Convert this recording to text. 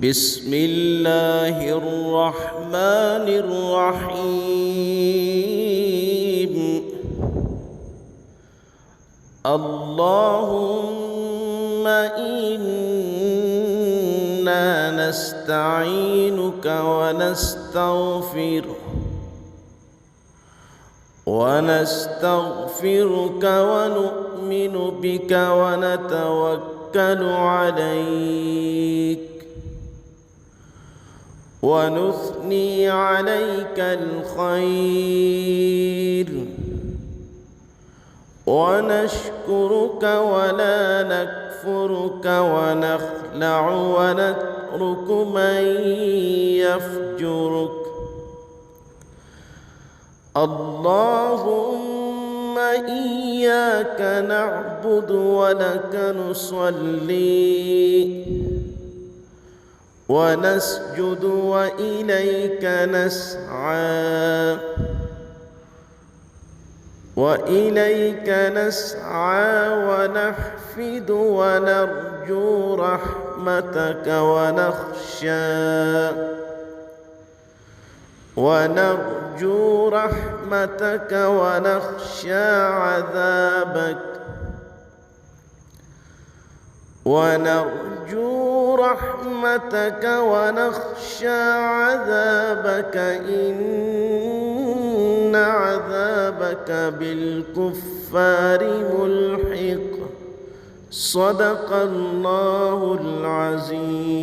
بسم الله الرحمن الرحيم. اللهم إنا نستعينك ونستغفرك ونؤمن بك ونتوكل عليك ونثني عليك الخير ونشكرك ولا نكفرك ونخلع ونترك من يفجرك. اللهم إياك نعبد ولك نصلي ونسجد وإليك نسعى ونحفد ونرجو رحمتك ونخشى عذابك إن عذابك بالكفار ملحق. صدق الله العظيم.